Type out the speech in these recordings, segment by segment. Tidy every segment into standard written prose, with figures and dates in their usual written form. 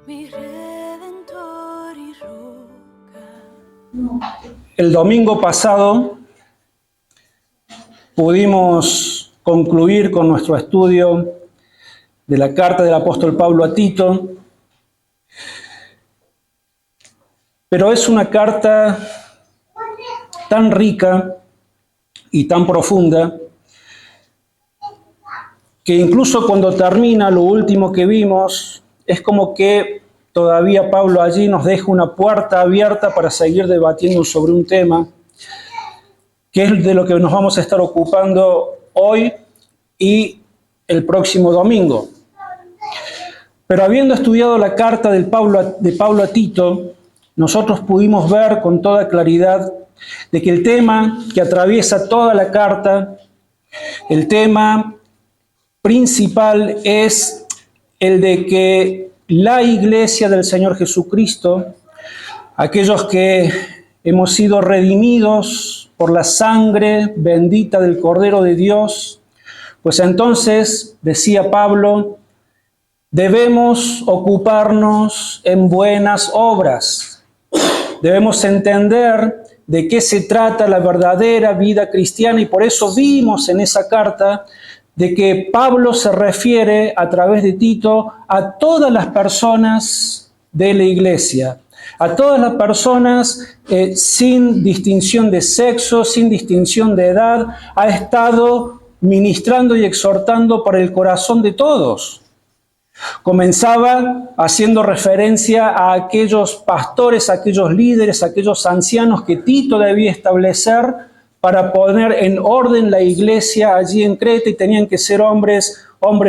mi redentor y roca. El domingo pasado pudimos concluir con nuestro estudio de la carta del apóstol Pablo a Tito, pero es una carta tan rica y tan profunda que incluso cuando termina lo último que vimos, es como que todavía Pablo allí nos deja una puerta abierta para seguir debatiendo sobre un tema, que es de lo que nos vamos a estar ocupando hoy y el próximo domingo. Pero habiendo estudiado la carta de Pablo a Tito, nosotros pudimos ver con toda claridad de que el tema que atraviesa toda la carta, el tema principal es el de que la iglesia del Señor Jesucristo, aquellos que hemos sido redimidos por la sangre bendita del Cordero de Dios, pues entonces, decía Pablo, debemos ocuparnos en buenas obras. Debemos entender de qué se trata la verdadera vida cristiana y por eso vimos en esa carta de que Pablo se refiere a través de Tito a todas las personas de la iglesia, a todas las personas sin distinción de sexo, sin distinción de edad, ha estado ministrando y exhortando para el corazón de todos. Comenzaba haciendo referencia a aquellos pastores, a aquellos líderes, a aquellos ancianos que Tito debía establecer para poner en orden la iglesia allí en Creta, y tenían que ser hombres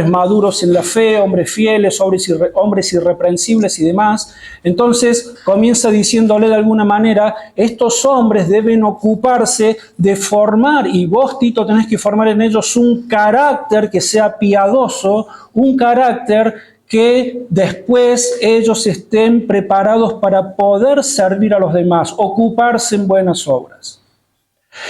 maduros en la fe, hombres fieles, hombres irreprensibles y demás. Entonces comienza diciéndole de alguna manera, estos hombres deben ocuparse de formar, y vos, Tito, tenés que formar en ellos un carácter que sea piadoso, un carácter que después ellos estén preparados para poder servir a los demás, ocuparse en buenas obras.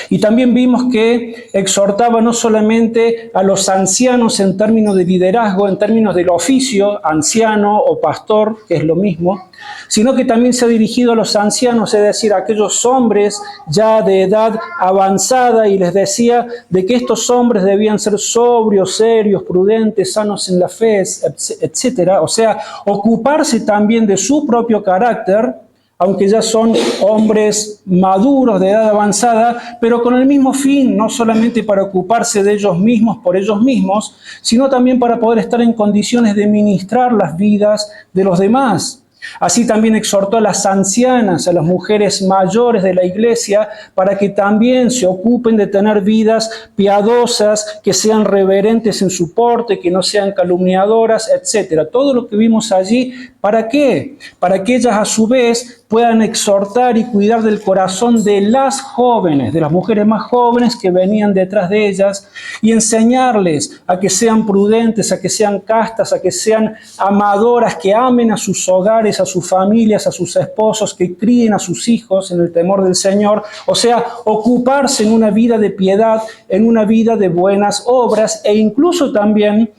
Y también vimos que exhortaba no solamente a los ancianos en términos de liderazgo, en términos del oficio, anciano o pastor, que es lo mismo, sino que también se ha dirigido a los ancianos, es decir, a aquellos hombres ya de edad avanzada, y les decía de que estos hombres debían ser sobrios, serios, prudentes, sanos en la fe, etc. O sea, ocuparse también de su propio carácter, aunque ya son hombres maduros de edad avanzada, pero con el mismo fin, no solamente para ocuparse de ellos mismos por ellos mismos, sino también para poder estar en condiciones de ministrar las vidas de los demás. Así también exhortó a las ancianas, a las mujeres mayores de la iglesia, para que también se ocupen de tener vidas piadosas, que sean reverentes en su porte, que no sean calumniadoras, etc. Todo lo que vimos allí, ¿para qué? Para que ellas a su vez puedan exhortar y cuidar del corazón de las jóvenes, de las mujeres más jóvenes que venían detrás de ellas, y enseñarles a que sean prudentes, a que sean castas, a que sean amadoras, que amen a sus hogares, a sus familias, a sus esposos, que críen a sus hijos en el temor del Señor. O sea, ocuparse en una vida de piedad, en una vida de buenas obras, e incluso también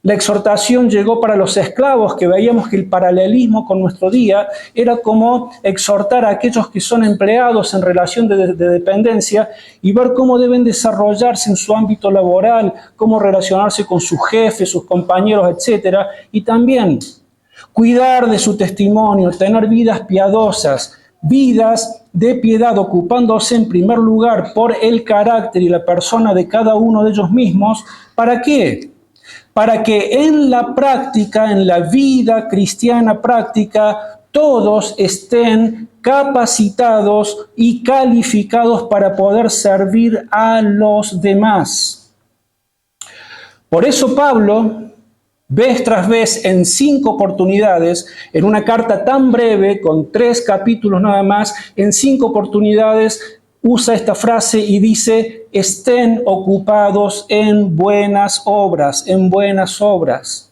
la exhortación llegó para los esclavos, que veíamos que el paralelismo con nuestro día era como exhortar a aquellos que son empleados en relación de dependencia y ver cómo deben desarrollarse en su ámbito laboral, cómo relacionarse con sus jefes, sus compañeros, etc. Y también cuidar de su testimonio, tener vidas piadosas, vidas de piedad, ocupándose en primer lugar por el carácter y la persona de cada uno de ellos mismos. ¿Para qué? Para que en la práctica, en la vida cristiana práctica, todos estén capacitados y calificados para poder servir a los demás. Por eso Pablo, vez tras vez, en 5 oportunidades, en una carta tan breve, con 3 capítulos nada más, en 5 oportunidades usa esta frase y dice, estén ocupados en buenas obras, en buenas obras.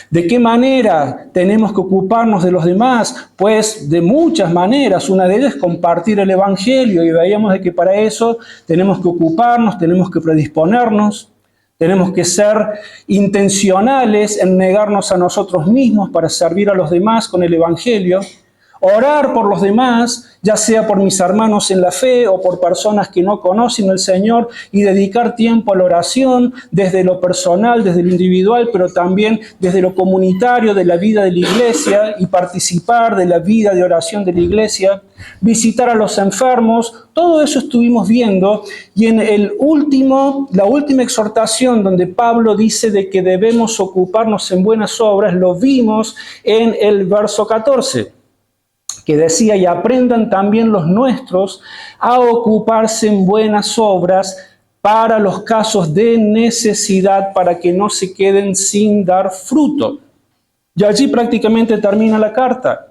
¿De qué manera tenemos que ocuparnos de los demás? Pues de muchas maneras. Una de ellas es compartir el Evangelio, y veíamos de que para eso tenemos que ocuparnos, tenemos que predisponernos. Tenemos que ser intencionales en negarnos a nosotros mismos para servir a los demás con el Evangelio. Orar por los demás, ya sea por mis hermanos en la fe o por personas que no conocen al Señor, y dedicar tiempo a la oración desde lo personal, desde lo individual, pero también desde lo comunitario de la vida de la iglesia y participar de la vida de oración de la iglesia, visitar a los enfermos. Todo eso estuvimos viendo, y en la última exhortación donde Pablo dice de que debemos ocuparnos en buenas obras, lo vimos en el verso 14. Que decía, y aprendan también los nuestros a ocuparse en buenas obras para los casos de necesidad, para que no se queden sin dar fruto. Y allí prácticamente termina la carta.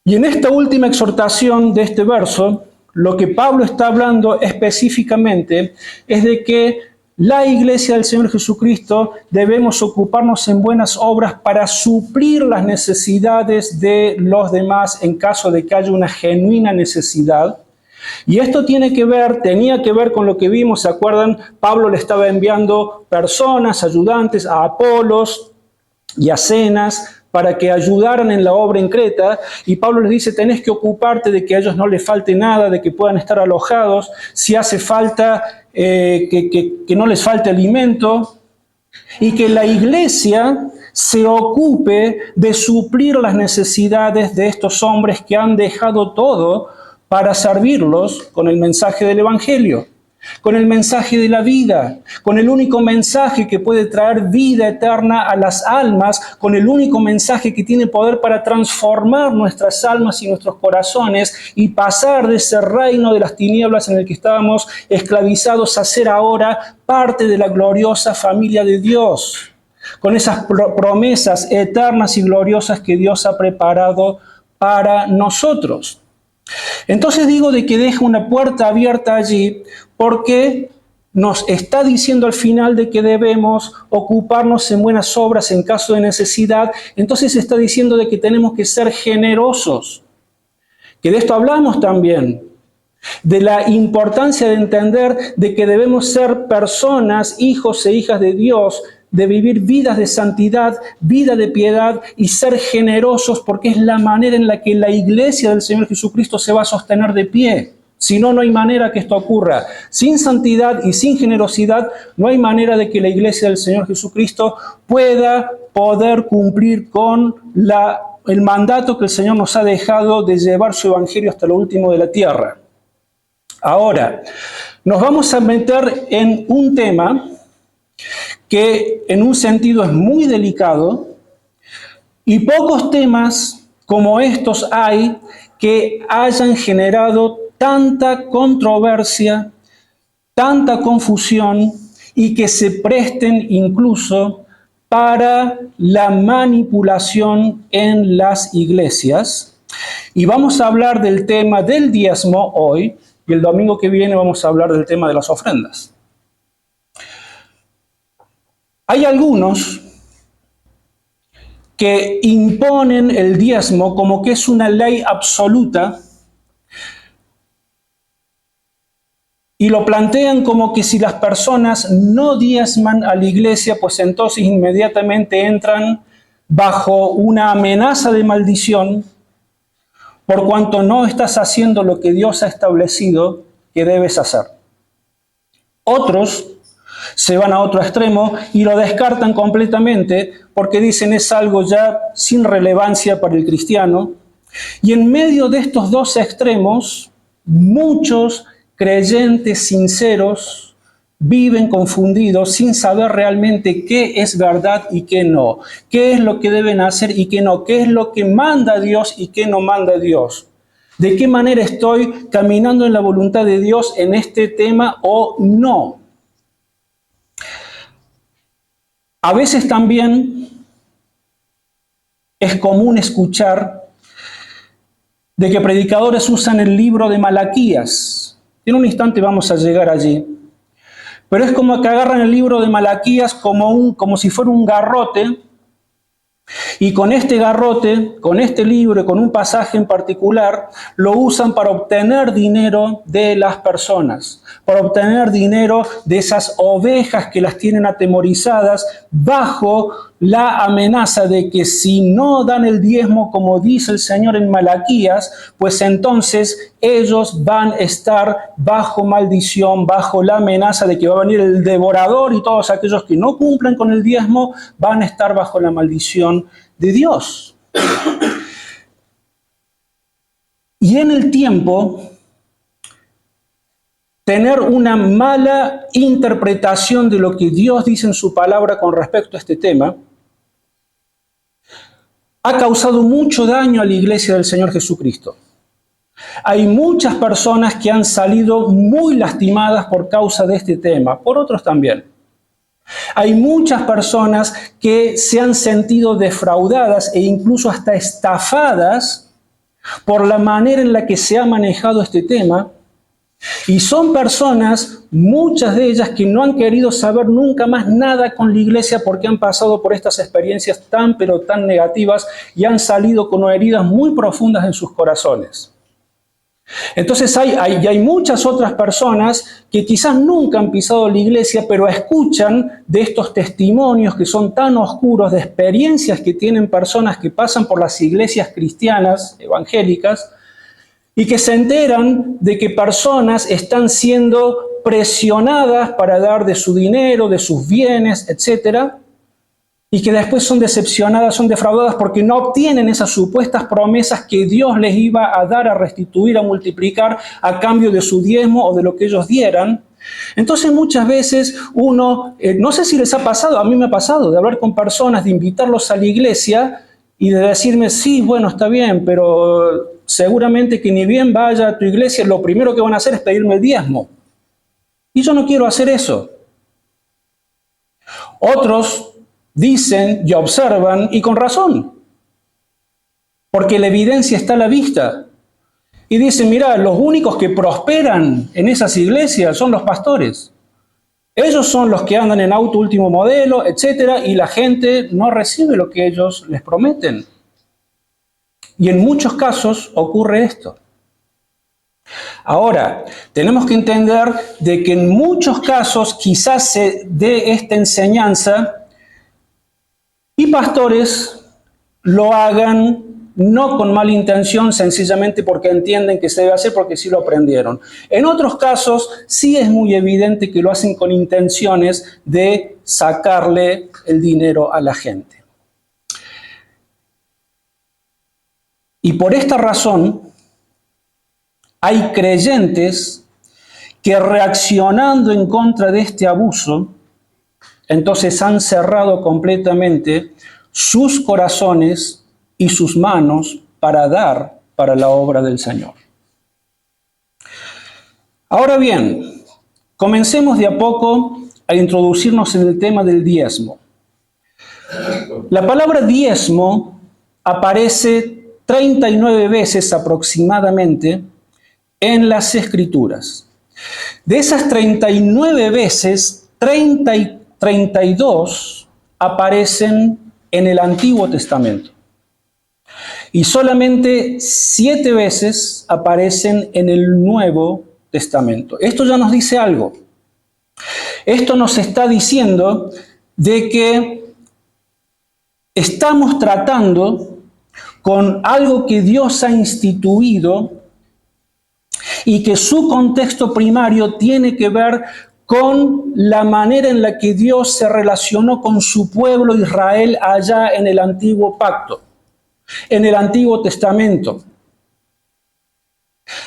Y en esta última exhortación de este verso, lo que Pablo está hablando específicamente es de que la iglesia del Señor Jesucristo debemos ocuparnos en buenas obras para suplir las necesidades de los demás en caso de que haya una genuina necesidad. Y esto tenía que ver con lo que vimos, ¿se acuerdan? Pablo le estaba enviando personas, ayudantes, a Apolos y a Zenas, para que ayudaran en la obra en Creta, y Pablo les dice, tenés que ocuparte de que a ellos no les falte nada, de que puedan estar alojados, si hace falta que no les falte alimento, y que la iglesia se ocupe de suplir las necesidades de estos hombres que han dejado todo para servirlos con el mensaje del Evangelio, con el mensaje de la vida, con el único mensaje que puede traer vida eterna a las almas, con el único mensaje que tiene poder para transformar nuestras almas y nuestros corazones y pasar de ese reino de las tinieblas en el que estábamos esclavizados a ser ahora parte de la gloriosa familia de Dios, con esas promesas eternas y gloriosas que Dios ha preparado para nosotros. Entonces digo de que deja una puerta abierta allí porque nos está diciendo al final de que debemos ocuparnos en buenas obras en caso de necesidad. Entonces está diciendo de que tenemos que ser generosos, que de esto hablamos también, de la importancia de entender de que debemos ser personas, hijos e hijas de Dios, de vivir vidas de santidad, vida de piedad y ser generosos, porque es la manera en la que la iglesia del Señor Jesucristo se va a sostener de pie. Si no, no hay manera que esto ocurra. Sin santidad y sin generosidad, no hay manera de que la iglesia del Señor Jesucristo pueda poder cumplir con el mandato que el Señor nos ha dejado de llevar su evangelio hasta lo último de la tierra. Ahora, nos vamos a meter en un tema que en un sentido es muy delicado, y pocos temas como estos hay que hayan generado tanta controversia, tanta confusión, y que se presten incluso para la manipulación en las iglesias. Y vamos a hablar del tema del diezmo hoy, y el domingo que viene vamos a hablar del tema de las ofrendas. Hay algunos que imponen el diezmo como que es una ley absoluta y lo plantean como que si las personas no diezman a la iglesia, pues entonces inmediatamente entran bajo una amenaza de maldición por cuanto no estás haciendo lo que Dios ha establecido que debes hacer. Otros se van a otro extremo y lo descartan completamente porque dicen es algo ya sin relevancia para el cristiano. Y en medio de estos dos extremos, muchos creyentes sinceros viven confundidos sin saber realmente qué es verdad y qué no, qué es lo que deben hacer y qué no, qué es lo que manda Dios y qué no manda Dios. ¿De qué manera estoy caminando en la voluntad de Dios en este tema o no? A veces también es común escuchar de que predicadores usan el libro de Malaquías. En un instante vamos a llegar allí. Pero es como que agarran el libro de Malaquías como si fuera un garrote Y con este garrote, con este libro, con un pasaje en particular, lo usan para obtener dinero de las personas, para obtener dinero de esas ovejas que las tienen atemorizadas bajo la amenaza de que si no dan el diezmo, como dice el Señor en Malaquías, pues entonces ellos van a estar bajo maldición, bajo la amenaza de que va a venir el devorador y todos aquellos que no cumplan con el diezmo van a estar bajo la maldición de Dios. Y en el tiempo, tener una mala interpretación de lo que Dios dice en su palabra con respecto a este tema ha causado mucho daño a la iglesia del Señor Jesucristo. Hay muchas personas que han salido muy lastimadas por causa de este tema, por otros también. Hay muchas personas que se han sentido defraudadas e incluso hasta estafadas por la manera en la que se ha manejado este tema. Y son personas, muchas de ellas, que no han querido saber nunca más nada con la iglesia porque han pasado por estas experiencias tan pero tan negativas y han salido con heridas muy profundas en sus corazones. Entonces hay muchas otras personas que quizás nunca han pisado la iglesia, pero escuchan de estos testimonios que son tan oscuros, de experiencias que tienen personas que pasan por las iglesias cristianas, evangélicas, y que se enteran de que personas están siendo presionadas para dar de su dinero, de sus bienes, etc., y que después son decepcionadas, son defraudadas porque no obtienen esas supuestas promesas que Dios les iba a dar, a restituir, a multiplicar a cambio de su diezmo o de lo que ellos dieran. Entonces muchas veces uno, no sé si les ha pasado, a mí me ha pasado, de hablar con personas, de invitarlos a la iglesia y de decirme, sí, bueno, está bien, pero seguramente que ni bien vaya a tu iglesia, lo primero que van a hacer es pedirme el diezmo. Y yo no quiero hacer eso. Otros dicen y observan, y con razón, porque la evidencia está a la vista. Y dicen, mira, los únicos que prosperan en esas iglesias son los pastores. Ellos son los que andan en auto último modelo, etc., y la gente no recibe lo que ellos les prometen. Y en muchos casos ocurre esto. Ahora, tenemos que entender de que en muchos casos quizás se dé esta enseñanza y pastores lo hagan no con mala intención, sencillamente porque entienden que se debe hacer, porque sí lo aprendieron. En otros casos sí es muy evidente que lo hacen con intenciones de sacarle el dinero a la gente. Y por esta razón hay creyentes que, reaccionando en contra de este abuso, entonces han cerrado completamente sus corazones y sus manos para dar para la obra del Señor. Ahora bien, comencemos de a poco a introducirnos en el tema del diezmo. La palabra diezmo aparece 39 veces aproximadamente en las Escrituras. De esas 39 veces, 32 aparecen en el Antiguo Testamento. Y solamente 7 veces aparecen en el Nuevo Testamento. Esto ya nos dice algo. Esto nos está diciendo de que estamos tratando con algo que Dios ha instituido y que su contexto primario tiene que ver con la manera en la que Dios se relacionó con su pueblo Israel allá en el Antiguo Pacto, en el Antiguo Testamento.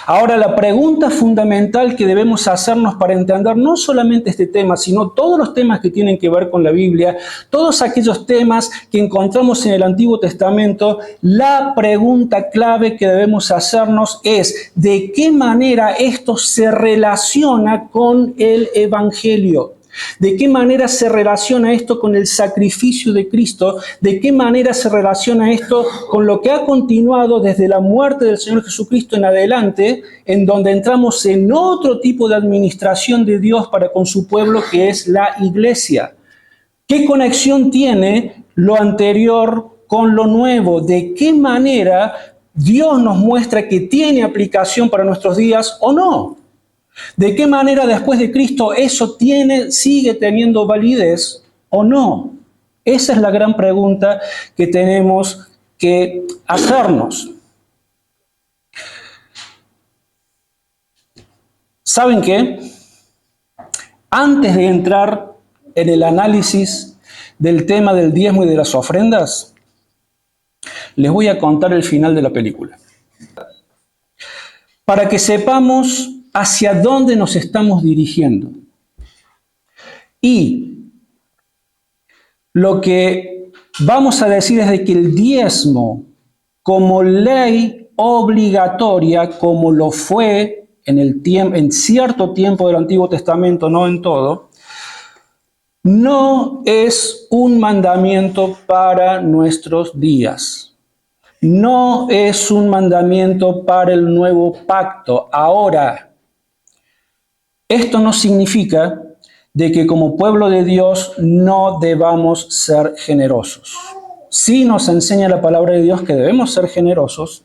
Ahora, la pregunta fundamental que debemos hacernos para entender no solamente este tema, sino todos los temas que tienen que ver con la Biblia, todos aquellos temas que encontramos en el Antiguo Testamento, la pregunta clave que debemos hacernos es: ¿de qué manera esto se relaciona con el Evangelio? ¿De qué manera se relaciona esto con el sacrificio de Cristo? ¿De qué manera se relaciona esto con lo que ha continuado desde la muerte del Señor Jesucristo en adelante, en donde entramos en otro tipo de administración de Dios para con su pueblo, que es la iglesia? ¿Qué conexión tiene lo anterior con lo nuevo. ¿De qué manera Dios nos muestra que tiene aplicación para nuestros días o no? ¿De qué manera después de Cristo eso sigue teniendo validez o no? Esa es la gran pregunta que tenemos que hacernos. ¿Saben qué? Antes de entrar en el análisis del tema del diezmo y de las ofrendas, les voy a contar el final de la película. Para que sepamos hacia dónde nos estamos dirigiendo. Y lo que vamos a decir es de que el diezmo, como ley obligatoria, como lo fue en cierto tiempo del Antiguo Testamento, no en todo, no es un mandamiento para nuestros días. No es un mandamiento para el nuevo pacto. Ahora, esto no significa de que como pueblo de Dios no debamos ser generosos. Sí nos enseña la palabra de Dios que debemos ser generosos.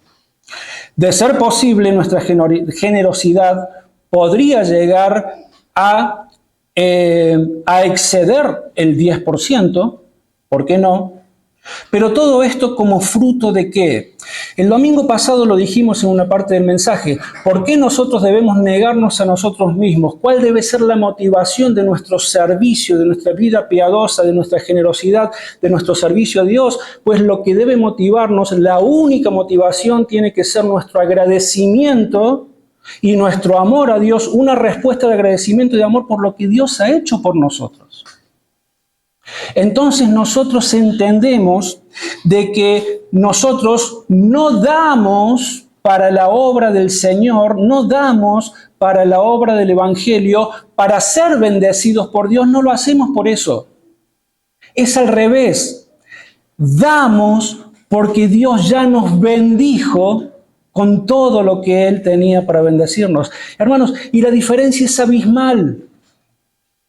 De ser posible, nuestra generosidad podría llegar a exceder el 10%, ¿por qué no? Pero todo esto como fruto de ¿qué? El domingo pasado lo dijimos en una parte del mensaje. ¿Por qué nosotros debemos negarnos a nosotros mismos? ¿Cuál debe ser la motivación de nuestro servicio, de nuestra vida piadosa, de nuestra generosidad, de nuestro servicio a Dios? Pues lo que debe motivarnos, la única motivación tiene que ser nuestro agradecimiento y nuestro amor a Dios, una respuesta de agradecimiento y de amor por lo que Dios ha hecho por nosotros. Entonces nosotros entendemos de que nosotros no damos para la obra del Señor, no damos para la obra del Evangelio, para ser bendecidos por Dios, no lo hacemos por eso. Es al revés. Damos porque Dios ya nos bendijo con todo lo que Él tenía para bendecirnos. Hermanos, y la diferencia es abismal.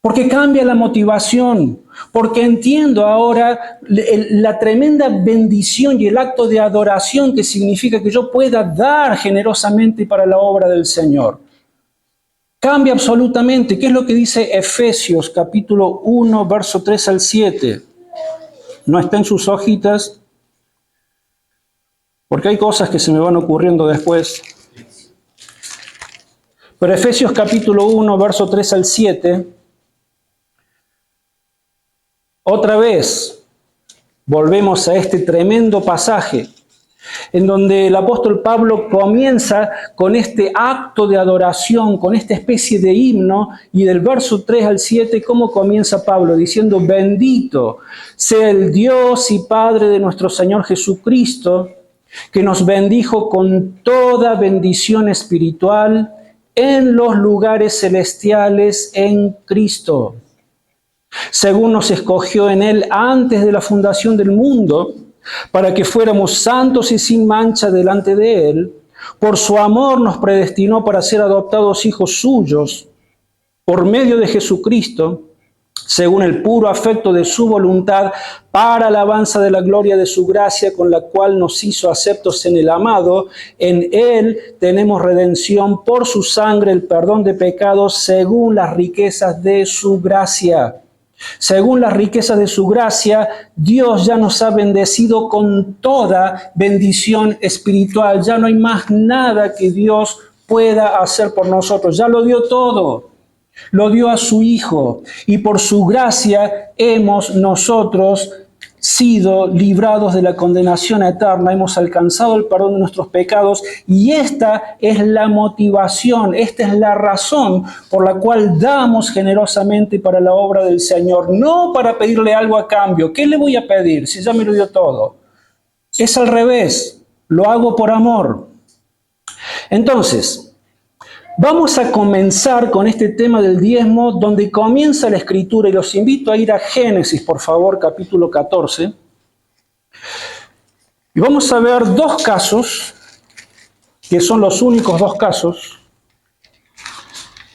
Porque cambia la motivación, porque entiendo ahora la tremenda bendición y el acto de adoración que significa que yo pueda dar generosamente para la obra del Señor. Cambia absolutamente. ¿Qué es lo que dice Efesios capítulo 1, verso 3 al 7? No está en sus hojitas, porque hay cosas que se me van ocurriendo después. Pero Efesios capítulo 1, verso 3 al 7... Otra vez, volvemos a este tremendo pasaje en donde el apóstol Pablo comienza con este acto de adoración, con esta especie de himno, y del verso 3 al 7, ¿cómo comienza Pablo? Diciendo, bendito sea el Dios y Padre de nuestro Señor Jesucristo, que nos bendijo con toda bendición espiritual en los lugares celestiales en Cristo, según nos escogió en Él antes de la fundación del mundo, para que fuéramos santos y sin mancha delante de Él. Por su amor nos predestinó para ser adoptados hijos suyos, por medio de Jesucristo, según el puro afecto de su voluntad, para alabanza de la gloria de su gracia, con la cual nos hizo aceptos en el amado. En Él tenemos redención por su sangre, el perdón de pecados, según las riquezas de su gracia. Según las riquezas de su gracia, Dios ya nos ha bendecido con toda bendición espiritual. Ya no hay más nada que Dios pueda hacer por nosotros. Ya lo dio todo. Lo dio a su Hijo. Y por su gracia hemos nosotros sido librados de la condenación eterna, hemos alcanzado el perdón de nuestros pecados, y esta es la motivación, esta es la razón por la cual damos generosamente para la obra del Señor, no para pedirle algo a cambio. ¿Qué le voy a pedir si ya me lo dio todo? Es al revés, lo hago por amor. Entonces, vamos a comenzar con este tema del diezmo, donde comienza la Escritura, y los invito a ir a Génesis, por favor, capítulo 14. Y vamos a ver dos casos, que son los únicos dos casos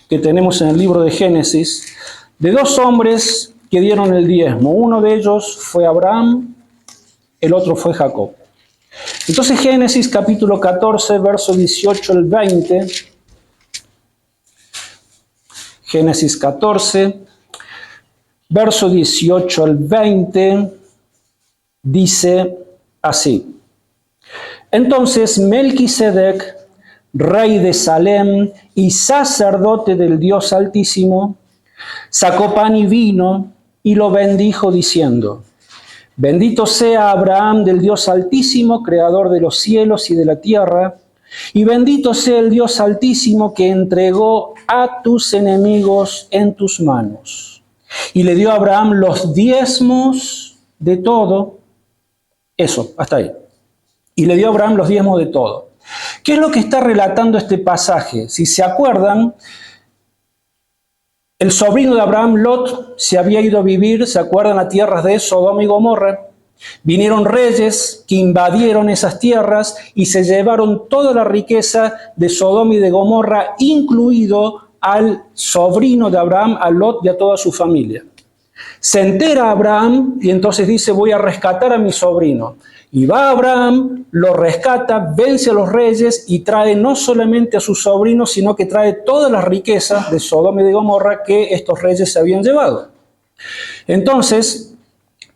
que tenemos en el libro de Génesis, de dos hombres que dieron el diezmo. Uno de ellos fue Abraham, el otro fue Jacob. Entonces Génesis capítulo 14, verso 18 al 20. Génesis 14, verso 18 al 20, dice así. Entonces Melquisedec, rey de Salem y sacerdote del Dios Altísimo, sacó pan y vino y lo bendijo diciendo: Bendito sea Abraham del Dios Altísimo, creador de los cielos y de la tierra, y bendito sea el Dios Altísimo que entregó a tus enemigos en tus manos. Y le dio a Abraham los diezmos de todo. Eso, hasta ahí. Y le dio a Abraham los diezmos de todo. ¿Qué es lo que está relatando este pasaje? Si se acuerdan, el sobrino de Abraham, Lot, se había ido a vivir, ¿se acuerdan?, a tierras de Sodoma y Gomorra. Vinieron reyes que invadieron esas tierras y se llevaron toda la riqueza de Sodoma y de Gomorra, incluido al sobrino de Abraham, a Lot y a toda su familia. Se entera Abraham y entonces dice: voy a rescatar a mi sobrino. Y va Abraham, lo rescata, vence a los reyes y trae no solamente a su sobrino, sino que trae todas las riquezas de Sodoma y de Gomorra que estos reyes se habían llevado. Entonces,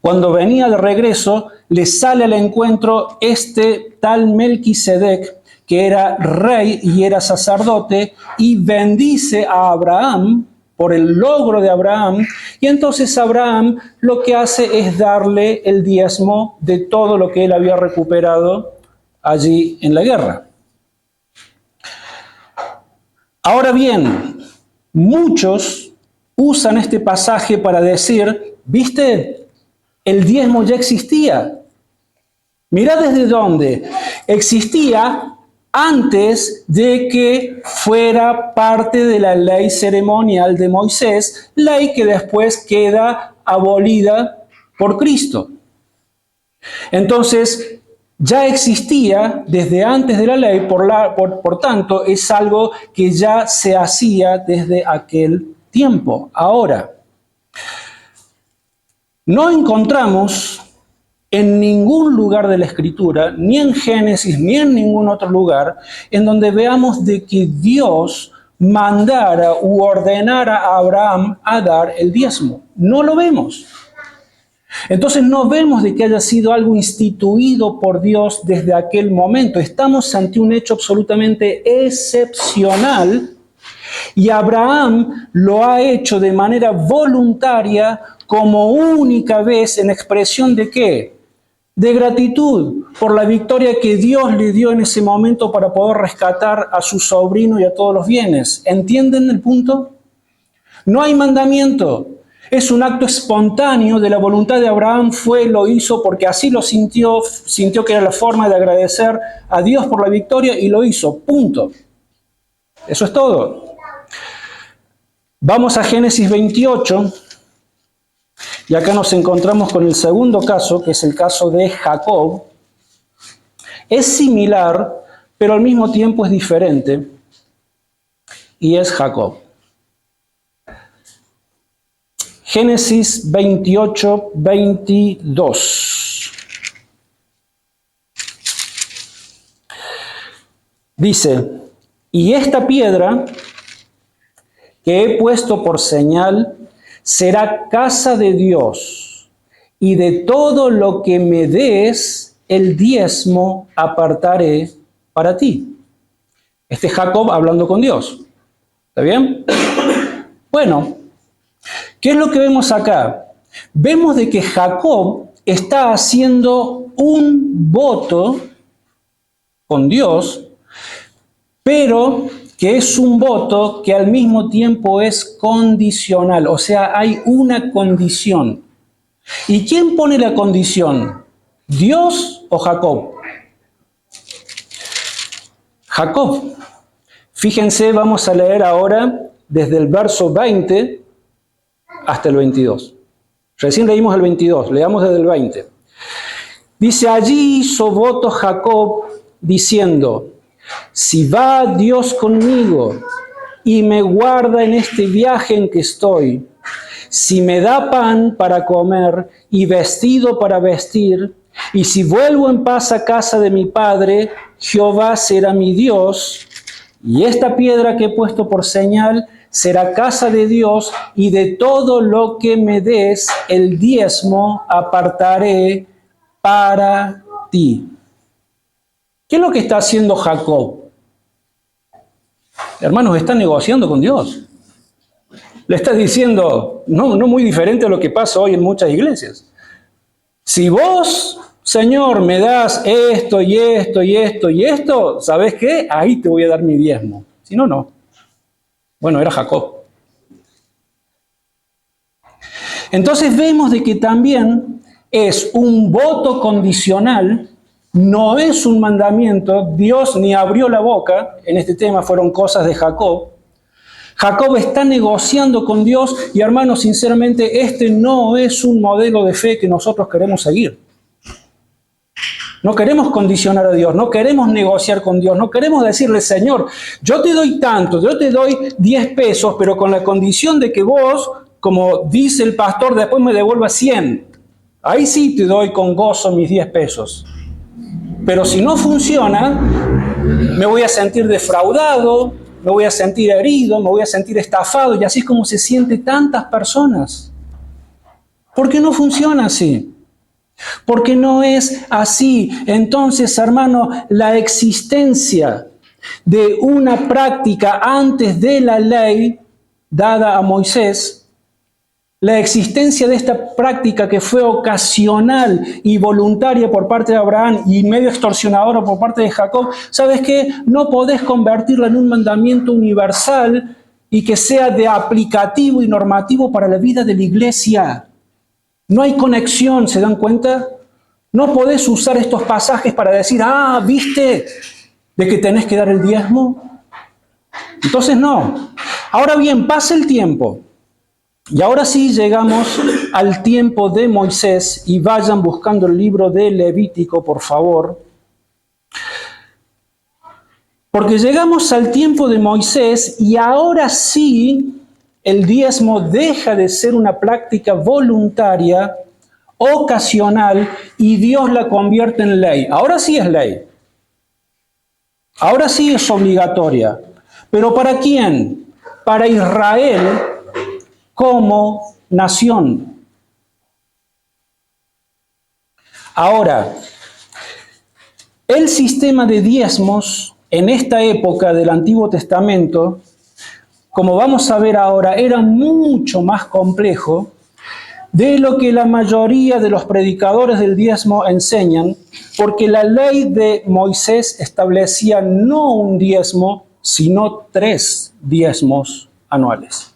cuando venía de regreso, le sale al encuentro este tal Melquisedec, que era rey y era sacerdote, y bendice a Abraham por el logro de Abraham, y entonces Abraham lo que hace es darle el diezmo de todo lo que él había recuperado allí en la guerra. Ahora bien, muchos usan este pasaje para decir: ¿viste? El diezmo ya existía. Mirá desde dónde. Existía antes de que fuera parte de la ley ceremonial de Moisés, ley que después queda abolida por Cristo. Entonces, ya existía desde antes de la ley, por tanto, es algo que ya se hacía desde aquel tiempo. Ahora, no encontramos en ningún lugar de la Escritura, ni en Génesis, ni en ningún otro lugar, en donde veamos de que Dios mandara u ordenara a Abraham a dar el diezmo. No lo vemos. Entonces no vemos de que haya sido algo instituido por Dios desde aquel momento. Estamos ante un hecho absolutamente excepcional y Abraham lo ha hecho de manera voluntaria como única vez en expresión de ¿qué? De gratitud por la victoria que Dios le dio en ese momento para poder rescatar a su sobrino y a todos los bienes. ¿Entienden el punto? No hay mandamiento. Es un acto espontáneo de la voluntad de Abraham. Lo hizo porque así lo sintió que era la forma de agradecer a Dios por la victoria y lo hizo. Punto. Eso es todo. Vamos a Génesis 28. Y acá nos encontramos con el segundo caso, que es el caso de Jacob. Es similar, pero al mismo tiempo es diferente. Y es Jacob. Génesis 28, 22. Dice: y esta piedra que he puesto por señal será casa de Dios, y de todo lo que me des, el diezmo apartaré para ti. Este es Jacob hablando con Dios. ¿Está bien? Bueno, ¿qué es lo que vemos acá? Vemos de que Jacob está haciendo un voto con Dios, pero que es un voto que al mismo tiempo es condicional, o sea, hay una condición. ¿Y quién pone la condición? ¿Dios o Jacob? Jacob. Fíjense, vamos a leer ahora desde el verso 20 hasta el 22. Recién leímos el 22, leamos desde el 20. Dice: allí hizo voto Jacob diciendo: si va Dios conmigo y me guarda en este viaje en que estoy, si me da pan para comer y vestido para vestir, Y si vuelvo en paz a casa de mi padre, Jehová será mi Dios, y esta piedra que he puesto por señal será casa de Dios, y de todo lo que me des, el diezmo apartaré para ti. ¿Qué es lo que está haciendo Jacob? Hermanos, está negociando con Dios. Le está diciendo, no muy diferente a lo que pasa hoy en muchas iglesias. Si vos, Señor, me das esto y esto y esto y esto, ¿sabes qué? Ahí te voy a dar mi diezmo. Si no, no. Bueno, era Jacob. Entonces vemos de que también es un voto condicional, no es un mandamiento. Dios ni abrió la boca en este tema, fueron cosas de Jacob. Jacob está negociando con Dios y, hermanos, sinceramente, este no es un modelo de fe que nosotros queremos seguir. No queremos condicionar a Dios, no queremos negociar con Dios, no queremos decirle, Señor, yo te doy tanto, yo te doy 10 pesos, pero con la condición de que vos, como dice el pastor, después me devuelvas 100. Ahí sí te doy con gozo mis 10 pesos. Pero si no funciona, me voy a sentir defraudado, me voy a sentir herido, me voy a sentir estafado, y así es como se sienten tantas personas. ¿Por qué no funciona así? Porque no es así. Entonces, hermano, la existencia de una práctica antes de la ley dada a Moisés, la existencia de esta práctica que fue ocasional y voluntaria por parte de Abraham y medio extorsionadora por parte de Jacob, ¿sabes qué? No podés convertirla en un mandamiento universal y que sea de aplicativo y normativo para la vida de la iglesia. No hay conexión, ¿se dan cuenta? No podés usar estos pasajes para decir, ¿viste de que tenés que dar el diezmo? Entonces no. Ahora bien, pasa el tiempo. Y ahora sí llegamos al tiempo de Moisés, y vayan buscando el libro de Levítico, por favor. Porque llegamos al tiempo de Moisés y ahora sí el diezmo deja de ser una práctica voluntaria, ocasional, y Dios la convierte en ley. Ahora sí es ley. Ahora sí es obligatoria. ¿Pero para quién? Para Israel como nación. Ahora, el sistema de diezmos en esta época del Antiguo Testamento, como vamos a ver ahora, era mucho más complejo de lo que la mayoría de los predicadores del diezmo enseñan, porque la ley de Moisés establecía no un diezmo, sino 3 diezmos anuales.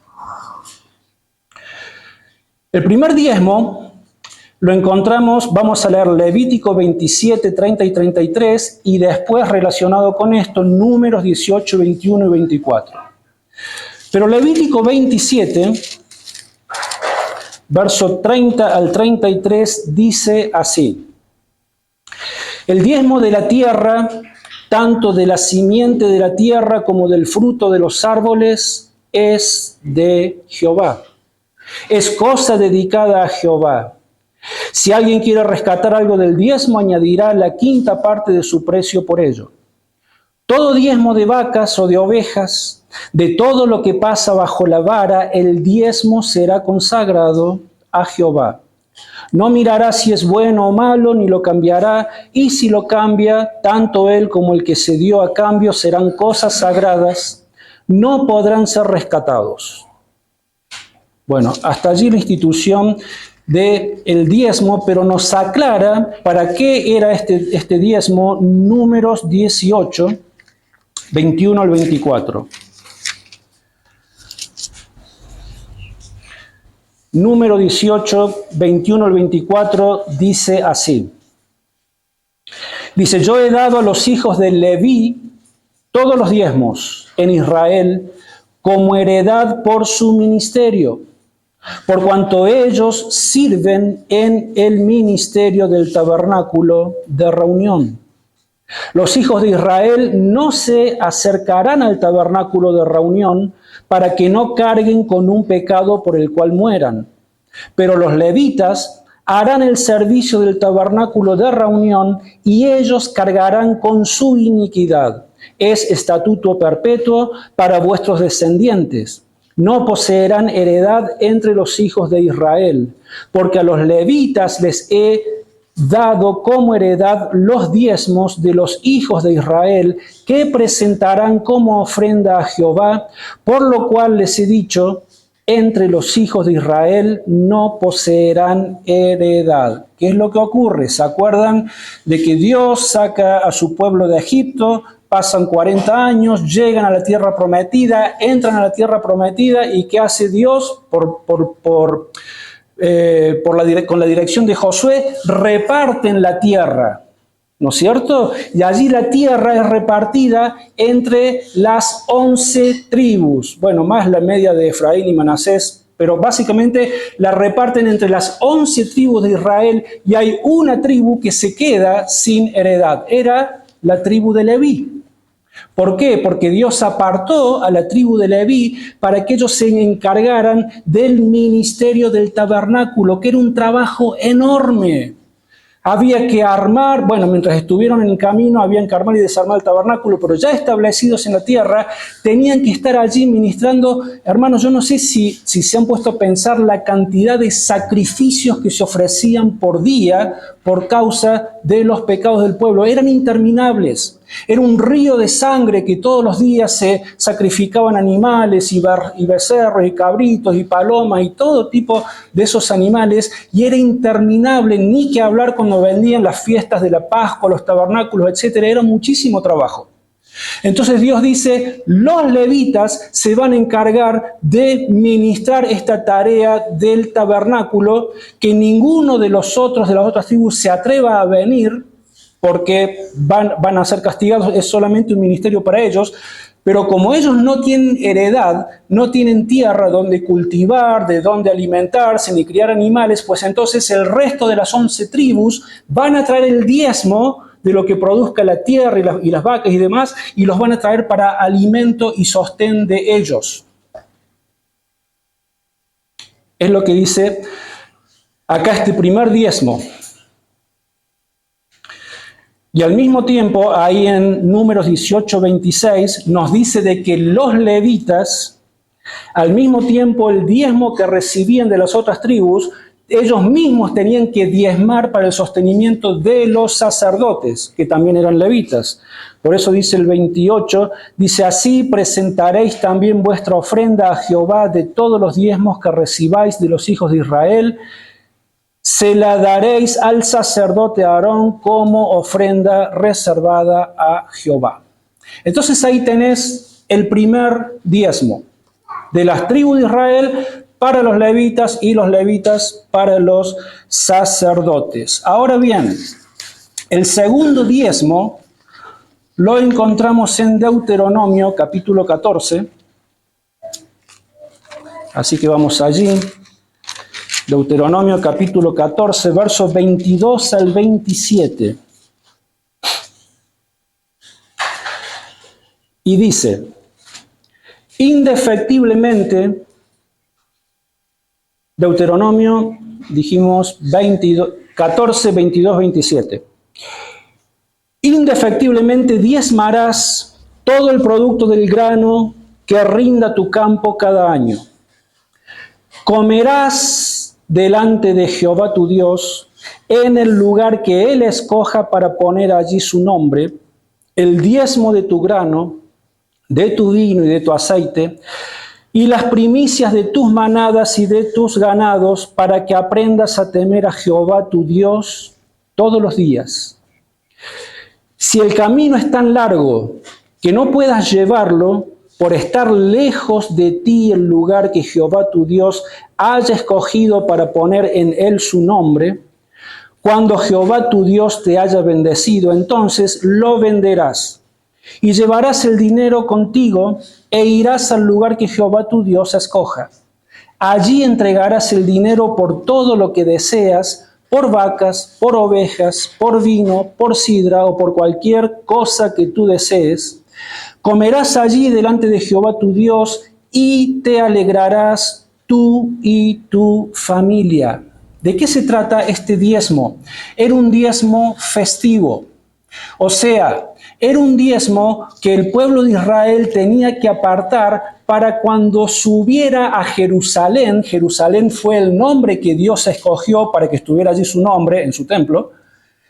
El primer diezmo lo encontramos, vamos a leer Levítico 27, 30 y 33, y después relacionado con esto, Números 18, 21 y 24. Pero Levítico 27, verso 30 al 33, dice así: el diezmo de la tierra, tanto de la simiente de la tierra como del fruto de los árboles, es de Jehová. Es cosa dedicada a Jehová. Si alguien quiere rescatar algo del diezmo, añadirá la 5ª parte de su precio por ello. Todo diezmo de vacas o de ovejas, de todo lo que pasa bajo la vara, el diezmo será consagrado a Jehová. No mirará si es bueno o malo, ni lo cambiará, y si lo cambia, tanto él como el que se dio a cambio serán cosas sagradas, no podrán ser rescatados. Bueno, hasta allí la institución del diezmo, pero nos aclara para qué era este diezmo. Números 18, 21 al 24. Número 18, 21 al 24 dice así. Dice, yo he dado a los hijos de Leví todos los diezmos en Israel como heredad por su ministerio, por cuanto ellos sirven en el ministerio del tabernáculo de reunión. Los hijos de Israel no se acercarán al tabernáculo de reunión para que no carguen con un pecado por el cual mueran. Pero los levitas harán el servicio del tabernáculo de reunión y ellos cargarán con su iniquidad. Es estatuto perpetuo para vuestros descendientes. No poseerán heredad entre los hijos de Israel, porque a los levitas les he dado como heredad los diezmos de los hijos de Israel, que presentarán como ofrenda a Jehová, por lo cual les he dicho, entre los hijos de Israel no poseerán heredad. ¿Qué es lo que ocurre? ¿Se acuerdan de que Dios saca a su pueblo de Egipto? Pasan 40 años, llegan a la tierra prometida, entran a la tierra prometida y ¿qué hace Dios? Con la dirección de Josué, reparten la tierra, ¿no es cierto? Y allí la tierra es repartida entre las 11 tribus, bueno, más la media de Efraín y Manasés, pero básicamente la reparten entre las 11 tribus de Israel y hay una tribu que se queda sin heredad, era la tribu de Leví. ¿Por qué? Porque Dios apartó a la tribu de Leví para que ellos se encargaran del ministerio del tabernáculo, que era un trabajo enorme. Había que armar, bueno, mientras estuvieron en el camino, habían que armar y desarmar el tabernáculo, pero ya establecidos en la tierra, tenían que estar allí ministrando. Hermanos, yo no sé si se han puesto a pensar la cantidad de sacrificios que se ofrecían por día por causa de los pecados del pueblo. Eran interminables. Era un río de sangre que todos los días se sacrificaban animales y becerros y cabritos y palomas y todo tipo de esos animales, y era interminable, ni que hablar cuando vendían las fiestas de la Pascua, los tabernáculos, etcétera. Era muchísimo trabajo. Entonces Dios dice, los levitas se van a encargar de ministrar esta tarea del tabernáculo, que ninguno de las otras tribus se atreva a venir, porque van a ser castigados, es solamente un ministerio para ellos, pero como ellos no tienen heredad, no tienen tierra donde cultivar, de donde alimentarse, ni criar animales, pues entonces el resto de las 11 tribus van a traer el diezmo de lo que produzca la tierra y las vacas y demás, y los van a traer para alimento y sostén de ellos. Es lo que dice acá este primer diezmo. Y al mismo tiempo, ahí en Números 18:26, nos dice de que los levitas, al mismo tiempo el diezmo que recibían de las otras tribus, ellos mismos tenían que diezmar para el sostenimiento de los sacerdotes, que también eran levitas. Por eso dice el 28, dice, así presentaréis también vuestra ofrenda a Jehová de todos los diezmos que recibáis de los hijos de Israel, se la daréis al sacerdote Aarón como ofrenda reservada a Jehová. Entonces ahí tenés el primer diezmo de las tribus de Israel para los levitas y los levitas para los sacerdotes. Ahora bien, el segundo diezmo lo encontramos en Deuteronomio capítulo 14. Así que vamos allí. Deuteronomio capítulo 14, versos 22 al 27. Y dice, indefectiblemente, Deuteronomio, dijimos 14, 22, 27. Indefectiblemente diezmarás todo el producto del grano que rinda tu campo cada año. Comerás delante de Jehová tu Dios, en el lugar que Él escoja para poner allí su nombre, el diezmo de tu grano, de tu vino y de tu aceite, y las primicias de tus manadas y de tus ganados, para que aprendas a temer a Jehová tu Dios todos los días. Si el camino es tan largo que no puedas llevarlo, por estar lejos de ti el lugar que Jehová tu Dios haya escogido para poner en él su nombre, cuando Jehová tu Dios te haya bendecido, entonces lo venderás y llevarás el dinero contigo e irás al lugar que Jehová tu Dios escoja. Allí entregarás el dinero por todo lo que deseas, por vacas, por ovejas, por vino, por sidra o por cualquier cosa que tú desees. Comerás allí delante de Jehová tu Dios y te alegrarás tú y tu familia. ¿De qué se trata este diezmo? Era un diezmo festivo. O sea, era un diezmo que el pueblo de Israel tenía que apartar para cuando subiera a Jerusalén. Jerusalén fue el nombre que Dios escogió para que estuviera allí su nombre en su templo.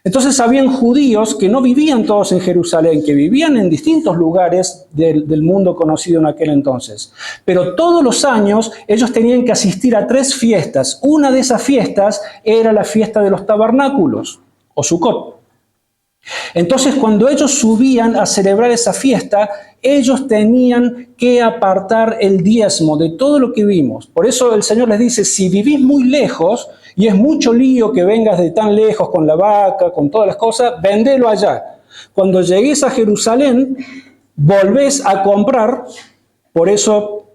Entonces habían judíos que no vivían todos en Jerusalén, que vivían en distintos lugares del mundo conocido en aquel entonces. Pero todos los años ellos tenían que asistir a 3 fiestas. Una de esas fiestas era la fiesta de los tabernáculos, o Sukkot. Entonces, cuando ellos subían a celebrar esa fiesta, ellos tenían que apartar el diezmo de todo lo que vimos. Por eso el Señor les dice, si vivís muy lejos, y es mucho lío que vengas de tan lejos con la vaca, con todas las cosas, vendelo allá. Cuando llegues a Jerusalén, volvés a comprar. Por eso,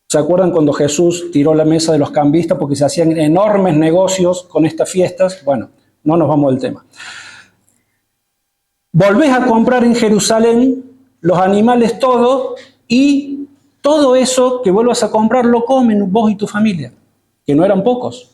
¿se acuerdan cuando Jesús tiró la mesa de los cambistas? Porque se hacían enormes negocios con estas fiestas. Bueno, no nos vamos del tema. Volvés a comprar en Jerusalén los animales, todo, y todo eso que vuelvas a comprar lo comen vos y tu familia, que no eran pocos.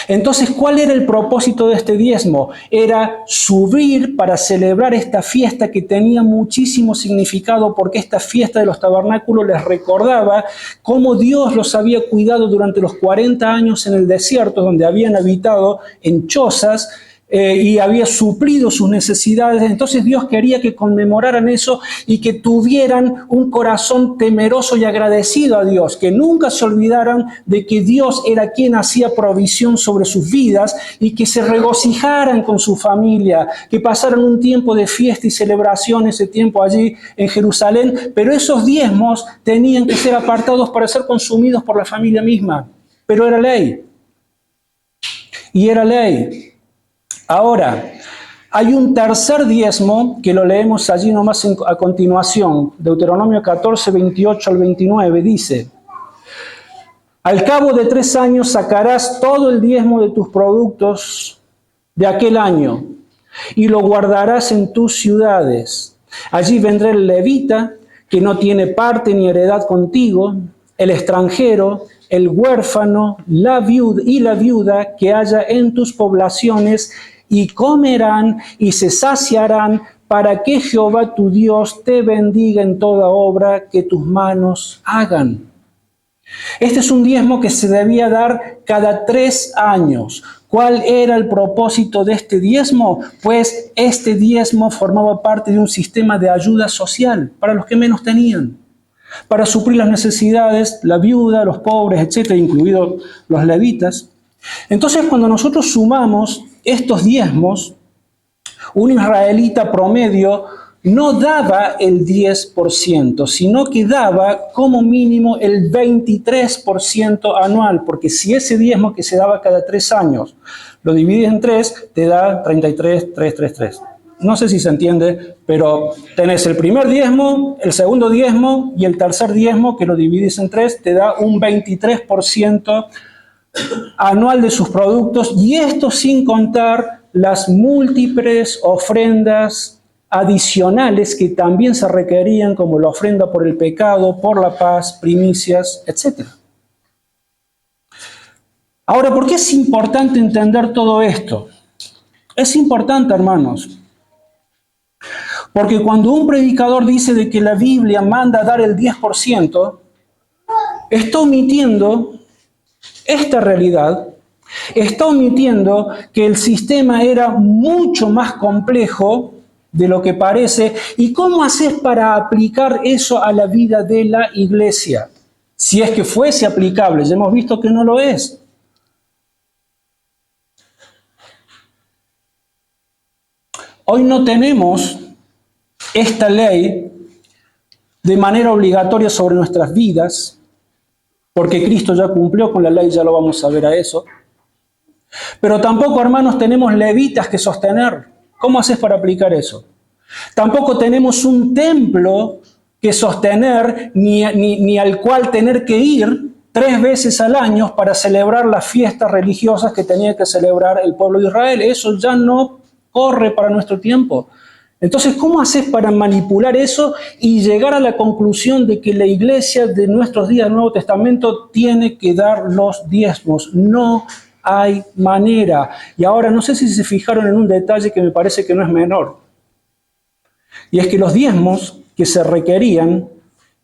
Entonces, ¿cuál era el propósito de este diezmo? Era subir para celebrar esta fiesta que tenía muchísimo significado, porque esta fiesta de los tabernáculos les recordaba cómo Dios los había cuidado durante los 40 años en el desierto, donde habían habitado en chozas, y había suplido sus necesidades. Entonces Dios quería que conmemoraran eso y que tuvieran un corazón temeroso y agradecido a Dios, que nunca se olvidaran de que Dios era quien hacía provisión sobre sus vidas y que se regocijaran con su familia, que pasaran un tiempo de fiesta y celebración ese tiempo allí en Jerusalén, pero esos diezmos tenían que ser apartados para ser consumidos por la familia misma. Pero era ley. Y era ley. Ahora, hay un tercer diezmo que lo leemos allí nomás a continuación. Deuteronomio 14, 28 al 29 dice: al cabo de 3 años sacarás todo el diezmo de tus productos de aquel año y lo guardarás en tus ciudades. Allí vendrá el levita que no tiene parte ni heredad contigo, el extranjero, el huérfano, la viuda que haya en tus poblaciones, y comerán y se saciarán, para que Jehová tu Dios te bendiga en toda obra que tus manos hagan. Este es un diezmo que se debía dar cada 3 años. ¿Cuál era el propósito de este diezmo? Pues este diezmo formaba parte de un sistema de ayuda social para los que menos tenían, para suplir las necesidades, la viuda, los pobres, etcétera, incluidos los levitas. Entonces, cuando nosotros sumamos estos diezmos, un israelita promedio no daba el 10%, sino que daba como mínimo el 23% anual, porque si ese diezmo que se daba cada 3 años lo divides en 3, te da 33, 3, 3, 3. No sé si se entiende, pero tenés el primer diezmo, el segundo diezmo y el tercer diezmo que lo divides en 3, te da un 23% anual de sus productos, y esto sin contar las múltiples ofrendas adicionales que también se requerían, como la ofrenda por el pecado, por la paz, primicias, etc. Ahora, ¿por qué es importante entender todo esto? Es importante, hermanos, porque cuando un predicador dice de que la Biblia manda dar el 10%, está omitiendo esta realidad, está omitiendo que el sistema era mucho más complejo de lo que parece. ¿Y cómo haces para aplicar eso a la vida de la iglesia? Si es que fuese aplicable, ya hemos visto que no lo es. Hoy no tenemos esta ley de manera obligatoria sobre nuestras vidas, porque Cristo ya cumplió con la ley, ya lo vamos a ver a eso. Pero tampoco, hermanos, tenemos levitas que sostener. ¿Cómo haces para aplicar eso? Tampoco tenemos un templo que sostener, ni al cual tener que ir 3 veces al año para celebrar las fiestas religiosas que tenía que celebrar el pueblo de Israel. Eso ya no corre para nuestro tiempo. Entonces, ¿cómo haces para manipular eso y llegar a la conclusión de que la iglesia de nuestros días del Nuevo Testamento tiene que dar los diezmos? No hay manera. Y ahora no sé si se fijaron en un detalle que me parece que no es menor. Y es que los diezmos que se requerían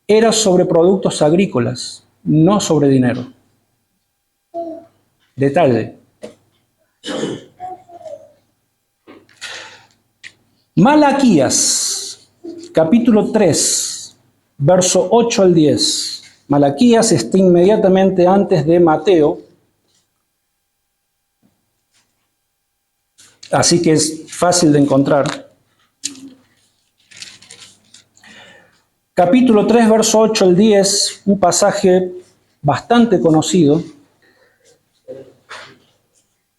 eran sobre productos agrícolas, no sobre dinero. Detalle. Malaquías, capítulo 3, verso 8 al 10. Malaquías está inmediatamente antes de Mateo, así que es fácil de encontrar. Capítulo 3, verso 8 al 10, un pasaje bastante conocido.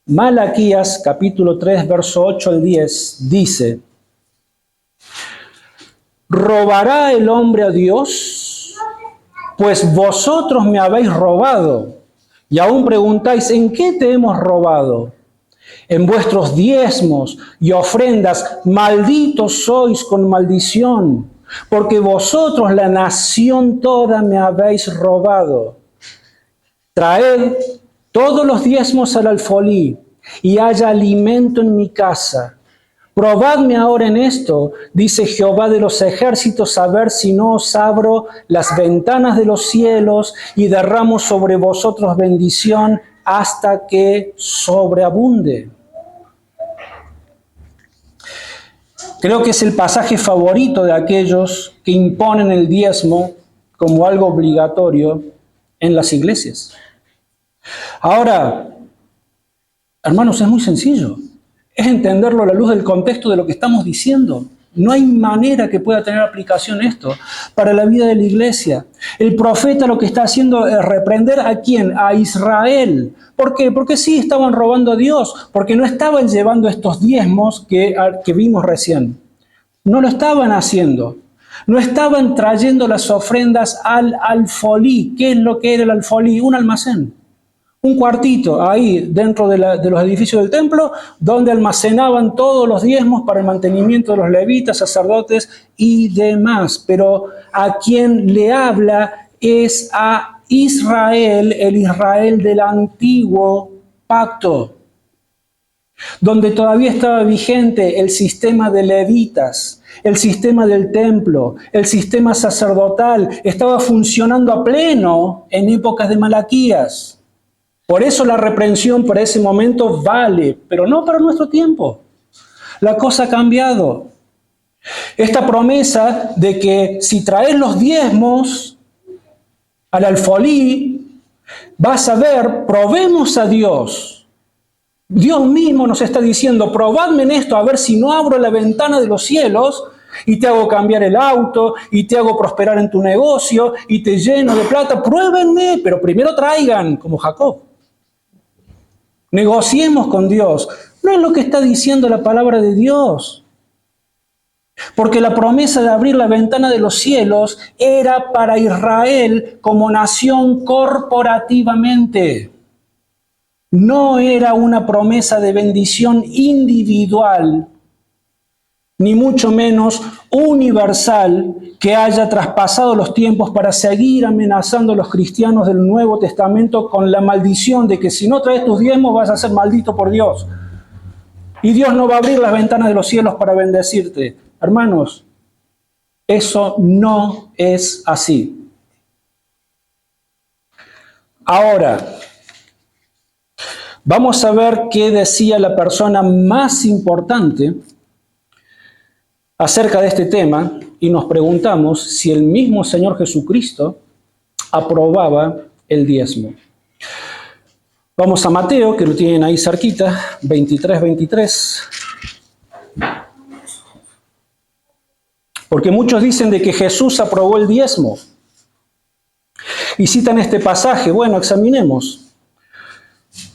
Malaquías, capítulo 3, verso 8 al 10, dice: ¿robará el hombre a Dios? Pues vosotros me habéis robado. Y aún preguntáis, ¿en qué te hemos robado? En vuestros diezmos y ofrendas, malditos sois con maldición, porque vosotros, la nación toda, me habéis robado. Traed todos los diezmos al alfolí, y haya alimento en mi casa. Probadme ahora en esto, dice Jehová de los ejércitos, a ver si no os abro las ventanas de los cielos y derramo sobre vosotros bendición hasta que sobreabunde. Creo que es el pasaje favorito de aquellos que imponen el diezmo como algo obligatorio en las iglesias. Ahora, hermanos, es muy sencillo. Es entenderlo a la luz del contexto de lo que estamos diciendo. No hay manera que pueda tener aplicación esto para la vida de la iglesia. El profeta lo que está haciendo es reprender ¿a quién? A Israel. ¿Por qué? Porque sí estaban robando a Dios, porque no estaban llevando estos diezmos que vimos recién. No lo estaban haciendo. No estaban trayendo las ofrendas al alfolí. ¿Qué es lo que era el alfolí? Un almacén. Un cuartito ahí dentro de los edificios del templo donde almacenaban todos los diezmos para el mantenimiento de los levitas, sacerdotes y demás. Pero a quien le habla es a Israel, el Israel del antiguo pacto, donde todavía estaba vigente el sistema de levitas, el sistema del templo, el sistema sacerdotal, estaba funcionando a pleno en épocas de Malaquías. Por eso la reprensión para ese momento vale, pero no para nuestro tiempo. La cosa ha cambiado. Esta promesa de que si traes los diezmos al alfolí, vas a ver, probemos a Dios. Dios mismo nos está diciendo, probadme en esto, a ver si no abro la ventana de los cielos y te hago cambiar el auto, y te hago prosperar en tu negocio, y te lleno de plata. Pruébenme, pero primero traigan, como Jacob. Negociemos con Dios. No es lo que está diciendo la palabra de Dios. Porque la promesa de abrir la ventana de los cielos era para Israel como nación corporativamente. No era una promesa de bendición individual, ni mucho menos universal, que haya traspasado los tiempos para seguir amenazando a los cristianos del Nuevo Testamento con la maldición de que si no traes tus diezmos vas a ser maldito por Dios. Y Dios no va a abrir las ventanas de los cielos para bendecirte. Hermanos, eso no es así. Ahora, vamos a ver qué decía la persona más importante acerca de este tema y nos preguntamos si el mismo Señor Jesucristo aprobaba el diezmo. Vamos a Mateo, que lo tienen ahí cerquita, 23. Porque muchos dicen de que Jesús aprobó el diezmo y citan este pasaje. Bueno, examinemos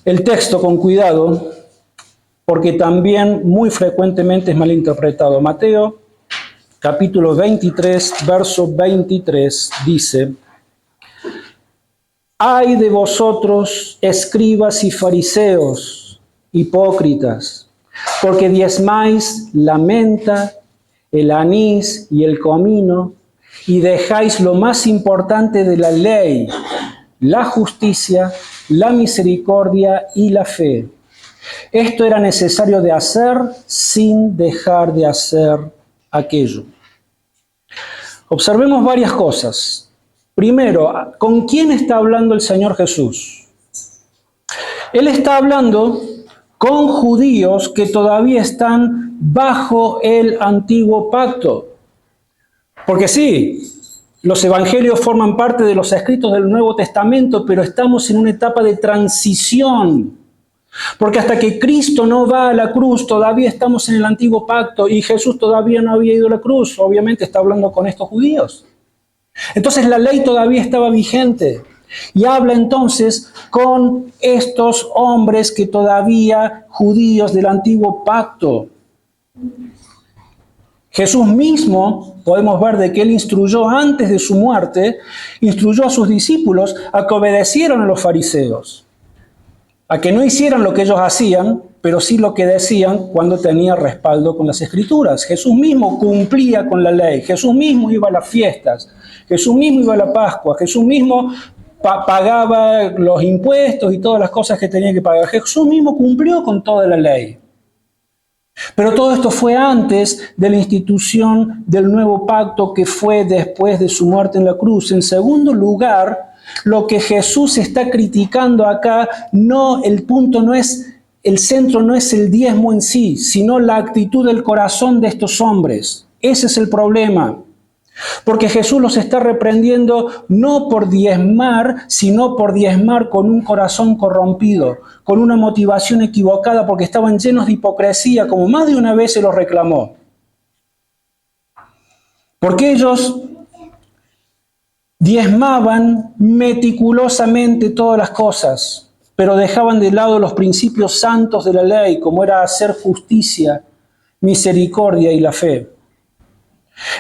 el texto con cuidado, porque también muy frecuentemente es malinterpretado. Mateo, capítulo 23, verso 23, dice: ¡ay de vosotros, escribas y fariseos, hipócritas! Porque diezmáis la menta, el anís y el comino, y dejáis lo más importante de la ley, la justicia, la misericordia y la fe. Esto era necesario de hacer sin dejar de hacer aquello. Observemos varias cosas. Primero, ¿con quién está hablando el Señor Jesús? Él está hablando con judíos que todavía están bajo el antiguo pacto. Porque sí, los evangelios forman parte de los escritos del Nuevo Testamento, pero estamos en una etapa de transición. Porque hasta que Cristo no va a la cruz, todavía estamos en el antiguo pacto y Jesús todavía no había ido a la cruz. Obviamente está hablando con estos judíos. Entonces la ley todavía estaba vigente. Y habla entonces con estos hombres que todavía judíos del antiguo pacto. Jesús mismo, podemos ver de que Él instruyó antes de su muerte, instruyó a sus discípulos a que obedecieran a los fariseos. A que no hicieran lo que ellos hacían, pero sí lo que decían cuando tenía respaldo con las Escrituras. Jesús mismo cumplía con la ley. Jesús mismo iba a las fiestas. Jesús mismo iba a la Pascua. Jesús mismo pagaba los impuestos y todas las cosas que tenía que pagar. Jesús mismo cumplió con toda la ley. Pero todo esto fue antes de la institución del nuevo pacto que fue después de su muerte en la cruz. En segundo lugar, lo que Jesús está criticando acá, el punto no es, el centro no es el diezmo en sí, sino la actitud del corazón de estos hombres. Ese es el problema. Porque Jesús los está reprendiendo no por diezmar, sino por diezmar con un corazón corrompido, con una motivación equivocada, porque estaban llenos de hipocresía, como más de una vez se los reclamó. Porque ellos diezmaban meticulosamente todas las cosas, pero dejaban de lado los principios santos de la ley, como era hacer justicia, misericordia y la fe.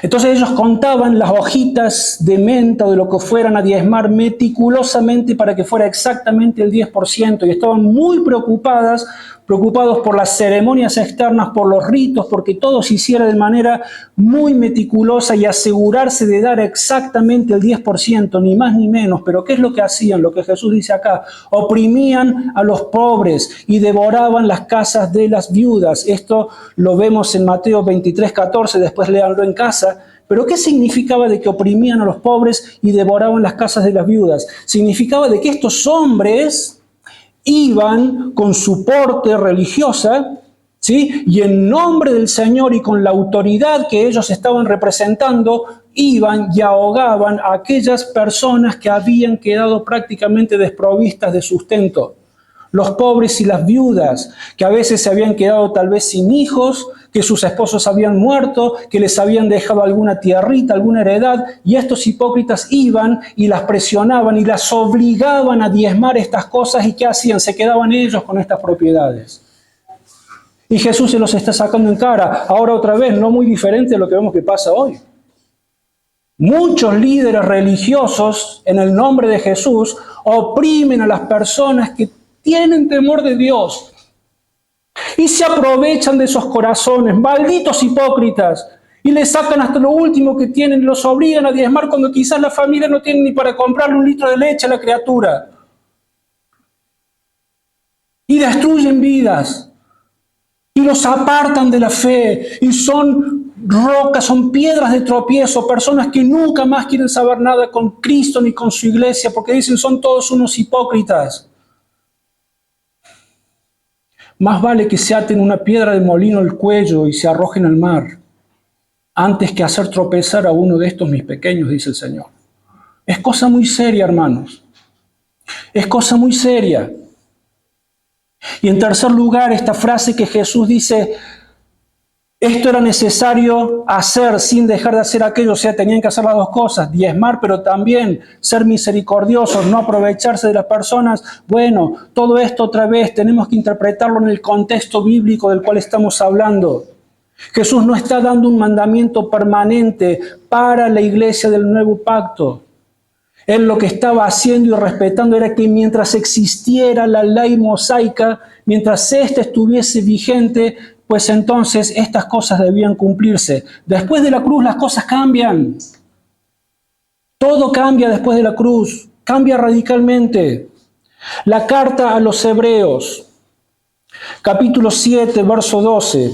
Entonces ellos contaban las hojitas de menta o de lo que fueran a diezmar meticulosamente para que fuera exactamente el 10%, y estaban muy preocupados por las ceremonias externas, por los ritos, porque todo se hiciera de manera muy meticulosa y asegurarse de dar exactamente el 10%, ni más ni menos. Pero ¿qué es lo que hacían? Lo que Jesús dice acá: oprimían a los pobres y devoraban las casas de las viudas. Esto lo vemos en Mateo 23:14, después léanlo en casa. ¿Pero qué significaba de que oprimían a los pobres y devoraban las casas de las viudas? Significaba de que estos hombres iban con su porte religiosa, ¿sí? Y en nombre del Señor y con la autoridad que ellos estaban representando, iban y ahogaban a aquellas personas que habían quedado prácticamente desprovistas de sustento. Los pobres y las viudas, que a veces se habían quedado tal vez sin hijos, que sus esposos habían muerto, que les habían dejado alguna tierrita, alguna heredad, y estos hipócritas iban y las presionaban y las obligaban a diezmar estas cosas. ¿Y qué hacían? Se quedaban ellos con estas propiedades. Y Jesús se los está sacando en cara. Ahora otra vez, no muy diferente de lo que vemos que pasa hoy. Muchos líderes religiosos, en el nombre de Jesús, oprimen a las personas que tienen temor de Dios y se aprovechan de esos corazones, malditos hipócritas, y les sacan hasta lo último que tienen, los obligan a diezmar cuando quizás la familia no tiene ni para comprarle 1 litro de leche a la criatura. Y destruyen vidas, y los apartan de la fe, y son rocas, son piedras de tropiezo, personas que nunca más quieren saber nada con Cristo ni con su iglesia, porque dicen son todos unos hipócritas. Más vale que se aten una piedra de molino al cuello y se arrojen al mar, antes que hacer tropezar a uno de estos mis pequeños, dice el Señor. Es cosa muy seria, hermanos. Es cosa muy seria. Y en tercer lugar, esta frase que Jesús dice: esto era necesario hacer sin dejar de hacer aquello. O sea, tenían que hacer las dos cosas: diezmar, pero también ser misericordiosos, no aprovecharse de las personas. Bueno, todo esto otra vez tenemos que interpretarlo en el contexto bíblico del cual estamos hablando. Jesús no está dando un mandamiento permanente para la iglesia del nuevo pacto. Él lo que estaba haciendo y respetando era que mientras existiera la ley mosaica, mientras ésta estuviese vigente, pues entonces estas cosas debían cumplirse. Después de la cruz las cosas cambian. Todo cambia después de la cruz. Cambia radicalmente. La carta a los Hebreos, capítulo 7, verso 12.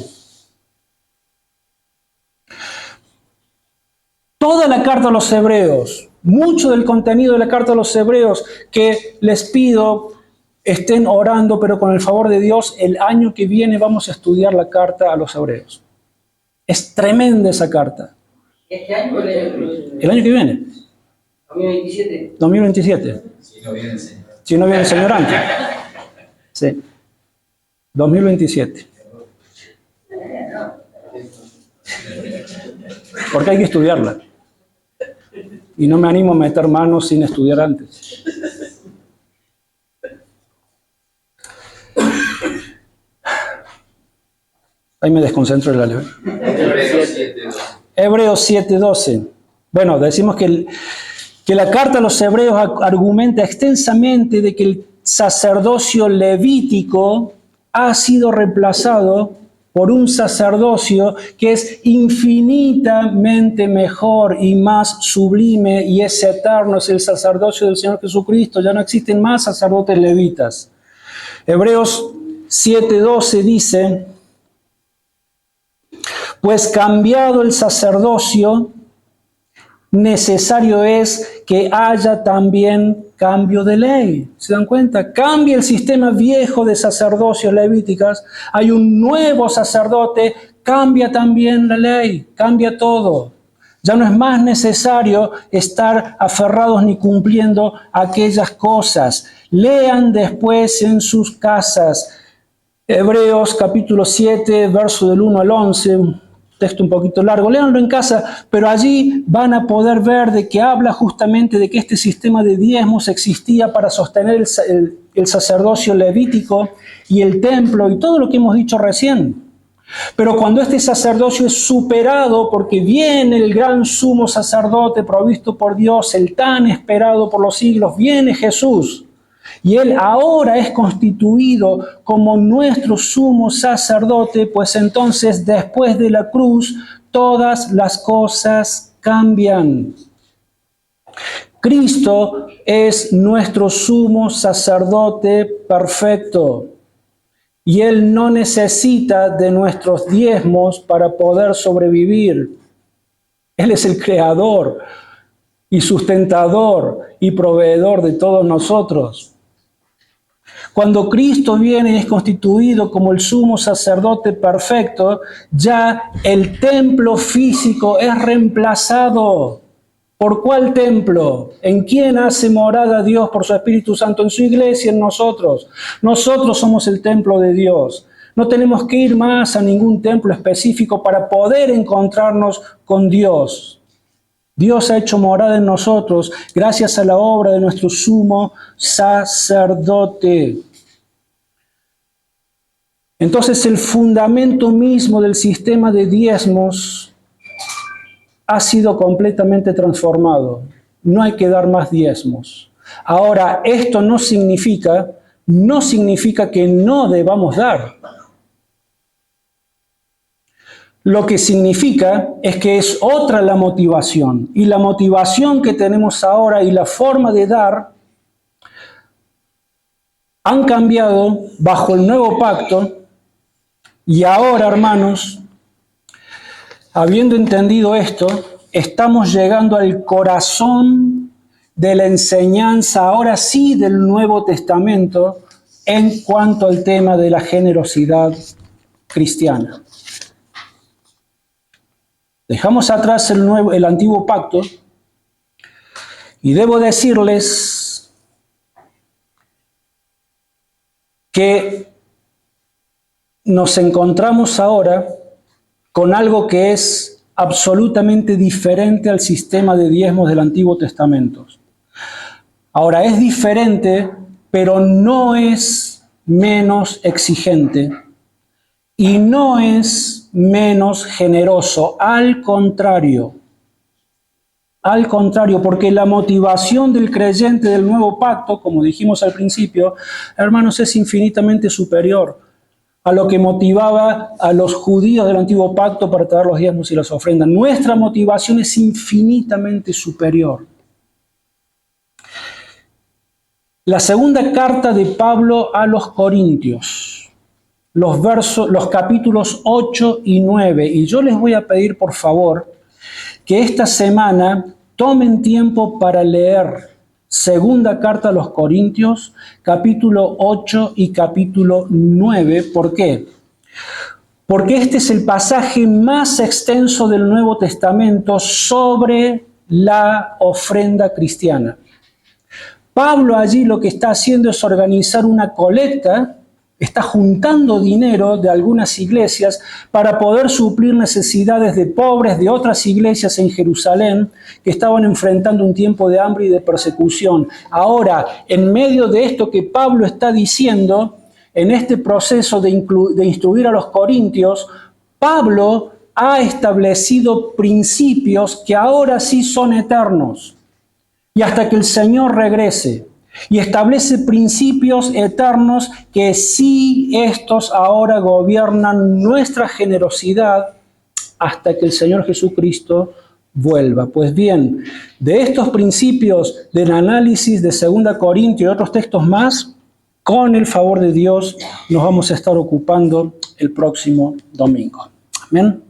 Toda la carta a los Hebreos, mucho del contenido de la carta a los Hebreos, que les pido estén orando, pero con el favor de Dios, el año que viene vamos a estudiar la carta a los Hebreos. Es tremenda esa carta. ¿Este año o El año que viene. 2027? 2027. Si no viene el Señor. Si no viene el Señor antes. Sí. 2027. Porque hay que estudiarla. Y no me animo a meter manos sin estudiar antes. Ahí me desconcentro de la ley. Hebreos 7:12. Bueno, decimos que la carta a los Hebreos argumenta extensamente de que el sacerdocio levítico ha sido reemplazado por un sacerdocio que es infinitamente mejor y más sublime y es eterno, es el sacerdocio del Señor Jesucristo. Ya no existen más sacerdotes levitas. Hebreos 7:12 dice: pues cambiado el sacerdocio, necesario es que haya también cambio de ley. ¿Se dan cuenta? Cambia el sistema viejo de sacerdocios levíticas, hay un nuevo sacerdote, cambia también la ley, cambia todo. Ya no es más necesario estar aferrados ni cumpliendo aquellas cosas. Lean después en sus casas Hebreos capítulo 7, verso del 1 al 11, texto un poquito largo, léanlo en casa, pero allí van a poder ver de que habla justamente de que este sistema de diezmos existía para sostener el sacerdocio levítico y el templo y todo lo que hemos dicho recién. Pero cuando este sacerdocio es superado porque viene el gran sumo sacerdote provisto por Dios, el tan esperado por los siglos, viene Jesús. Y Él ahora es constituido como nuestro sumo sacerdote, pues entonces después de la cruz todas las cosas cambian. Cristo es nuestro sumo sacerdote perfecto y Él no necesita de nuestros diezmos para poder sobrevivir. Él es el creador y sustentador y proveedor de todos nosotros. Cuando Cristo viene y es constituido como el sumo sacerdote perfecto, ya el templo físico es reemplazado. ¿Por cuál templo? ¿En quién hace morada Dios por su Espíritu Santo? En su iglesia, en nosotros. Nosotros somos el templo de Dios. No tenemos que ir más a ningún templo específico para poder encontrarnos con Dios. Dios ha hecho morada en nosotros gracias a la obra de nuestro sumo sacerdote. Entonces el fundamento mismo del sistema de diezmos ha sido completamente transformado. No hay que dar más diezmos. Ahora, esto no significa que no debamos dar. Lo que significa es que es otra la motivación. Y la motivación que tenemos ahora y la forma de dar han cambiado bajo el nuevo pacto. Y ahora, hermanos, habiendo entendido esto, estamos llegando al corazón de la enseñanza, ahora sí, del Nuevo Testamento en cuanto al tema de la generosidad cristiana. Dejamos atrás el antiguo pacto y debo decirles que nos encontramos ahora con algo que es absolutamente diferente al sistema de diezmos del Antiguo Testamento. Ahora, es diferente, pero no es menos exigente y no es menos generoso. Al contrario, porque la motivación del creyente del nuevo pacto, como dijimos al principio, hermanos, es infinitamente superior a lo que motivaba a los judíos del antiguo pacto para traer los diezmos y las ofrendas. Nuestra motivación es infinitamente superior. La segunda carta de Pablo a los Corintios, los capítulos 8 y 9. Y yo les voy a pedir, por favor, que esta semana tomen tiempo para leer segunda carta a los Corintios, capítulo 8 y capítulo 9. ¿Por qué? Porque este es el pasaje más extenso del Nuevo Testamento sobre la ofrenda cristiana. Pablo allí lo que está haciendo es organizar una colecta, está juntando dinero de algunas iglesias para poder suplir necesidades de pobres de otras iglesias en Jerusalén que estaban enfrentando un tiempo de hambre y de persecución. Ahora, en medio de esto que Pablo está diciendo, en este proceso de instruir a los corintios, Pablo ha establecido principios que ahora sí son eternos. Y hasta que el Señor regrese. Y establece principios eternos que sí estos ahora gobiernan nuestra generosidad hasta que el Señor Jesucristo vuelva. Pues bien, de estos principios del análisis de 2 Corintios y otros textos más, con el favor de Dios nos vamos a estar ocupando el próximo domingo. Amén.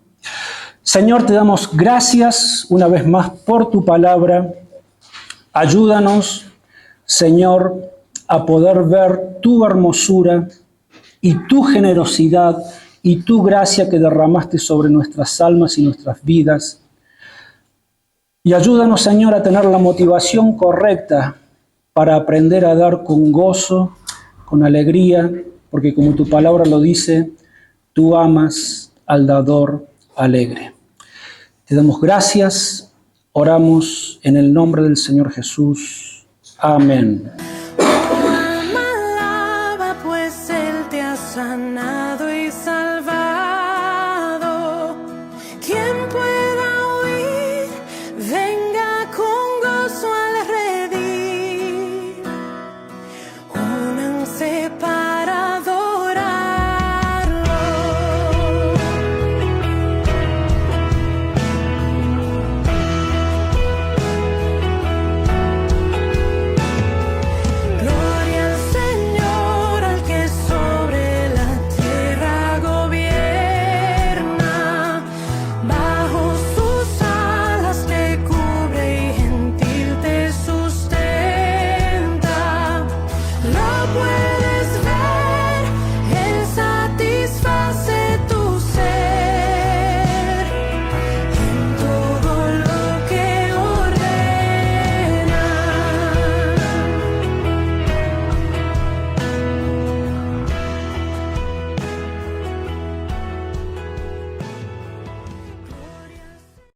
Señor, te damos gracias una vez más por tu palabra. Ayúdanos, Señor, a poder ver tu hermosura y tu generosidad y tu gracia que derramaste sobre nuestras almas y nuestras vidas. Y ayúdanos, Señor, a tener la motivación correcta para aprender a dar con gozo, con alegría, porque como tu palabra lo dice, tú amas al dador alegre. Te damos gracias. Oramos en el nombre del Señor Jesús. Amén. Alaba, pues Él te ha sanado y salvado. ¿Quién pueda huir? Venga con gozo al redil. Únanse para adorarlo. Gloria al Señor, al que sobre la tierra gobierna. Bajo sus alas te cubre y gentil te sustenta. Lo puede